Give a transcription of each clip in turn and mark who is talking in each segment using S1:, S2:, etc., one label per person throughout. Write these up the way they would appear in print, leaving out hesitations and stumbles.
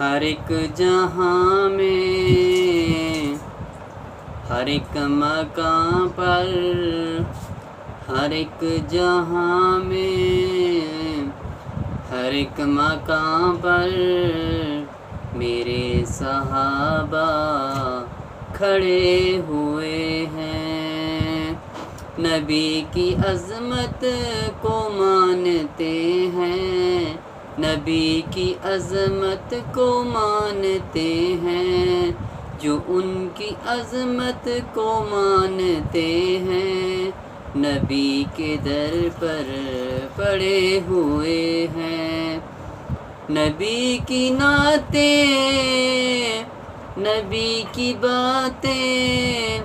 S1: ہر ایک جہاں میں، ہر ایک مقام پر، ہر ایک جہاں میں، ہر ایک مقام پر میرے صحابہ کھڑے ہوئے ہیں، نبی کی عظمت کو مانتے ہیں، نبی کی عظمت کو مانتے ہیں، جو ان کی عظمت کو مانتے ہیں، نبی کے در پر پڑے ہوئے ہیں، نبی کی نعتیں، نبی کی باتیں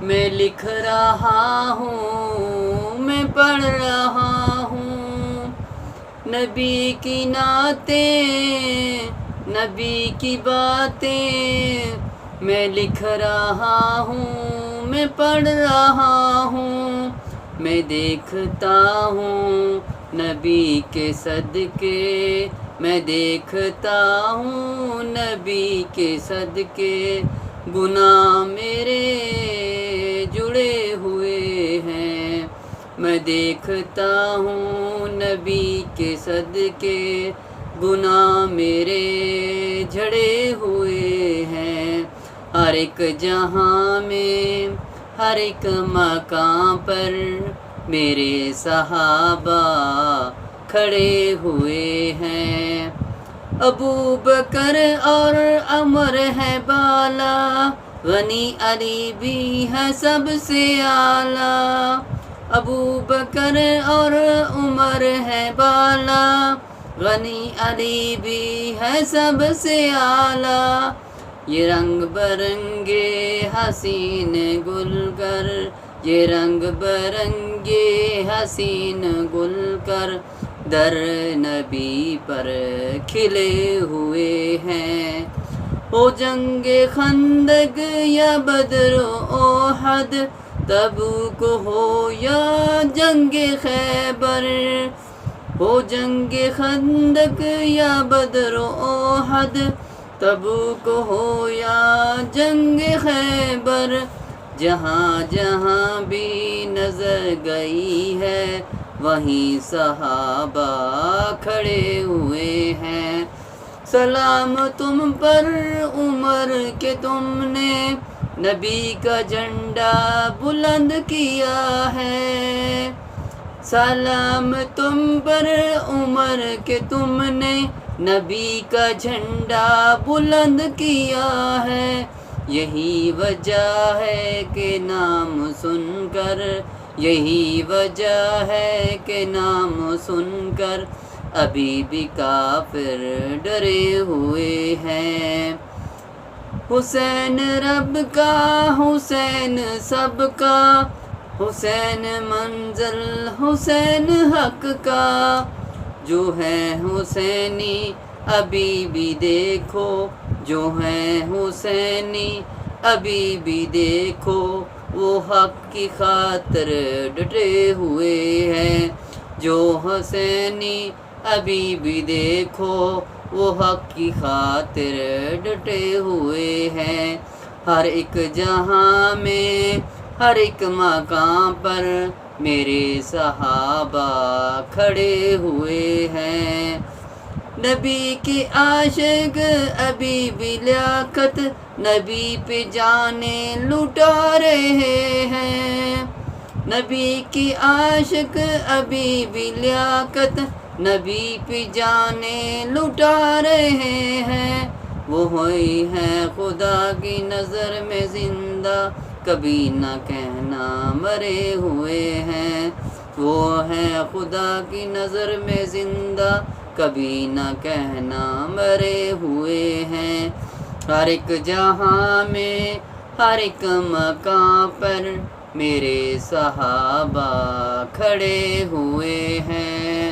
S1: میں لکھ رہا ہوں، میں پڑھ رہا ہوں، نبی کی نعتیں، نبی کی باتیں میں لکھ رہا ہوں، میں پڑھ رہا ہوں، میں دیکھتا ہوں نبی کے صدقے، میں دیکھتا ہوں نبی کے صدقے، گناہ میرے جڑے ہوئے ہیں، میں دیکھتا ہوں نبی کے صدقے، گناہ میرے جھڑے ہوئے ہیں، ہر ایک جہاں میں، ہر ایک مقام پر میرے صحابہ کھڑے ہوئے ہیں، ابو بکر اور عمر ہے بالا، غنی علی بھی ہے سب سے اعلیٰ، ابو بکر اور عمر ہے بالا، غنی علی بھی ہے سب سے اعلیٰ، یہ رنگ برنگے حسین گل کر، یہ رنگ برنگے حسین گل کر در نبی پر کھلے ہوئے ہیں، ہو جنگ خندق یا بدر و احد، تبوک ہو یا جنگ خیبر، ہو جنگ خندق یا بدر و احد، تبوک ہو یا جنگ خیبر، جہاں جہاں بھی نظر گئی ہے وہیں صحابہ کھڑے ہوئے ہیں، سلام تم پر عمر کہ تم نے نبی کا جھنڈا بلند کیا ہے، سلام تم پر عمر کہ تم نے نبی کا جھنڈا بلند کیا ہے، یہی وجہ ہے کہ نام سن کر، یہی وجہ ہے کہ نام سن کر ابھی بھی کافر ڈرے ہوئے ہیں، حسین رب کا، حسین سب کا، حسین منزل حسین حق کا، جو ہے حسینی ابھی بھی دیکھو، جو ہے حسینی ابھی بھی دیکھو، وہ حق کی خاطر ڈٹے ہوئے ہیں، جو حسینی ابھی بھی دیکھو، وہ حق کی خاطر ڈٹے ہوئے ہیں، ہر ایک جہاں میں، ہر ایک مقام پر میرے صحابہ کھڑے ہوئے ہیں، نبی کے عاشق ابھی بھی لیاقت نبی پہ جانیں لٹا رہے ہیں، نبی کی عاشق ابھی بھی لیاقت نبی پہ جانیں لٹا رہے ہیں، وہ ہوئی ہے خدا کی نظر میں زندہ، کبھی نہ کہنا مرے ہوئے ہیں، وہ ہے خدا کی نظر میں زندہ، کبھی نہ کہنا مرے ہوئے ہیں، ہر ایک جہاں میں، ہر ایک مقام پر میرے صحابہ کھڑے ہوئے ہیں۔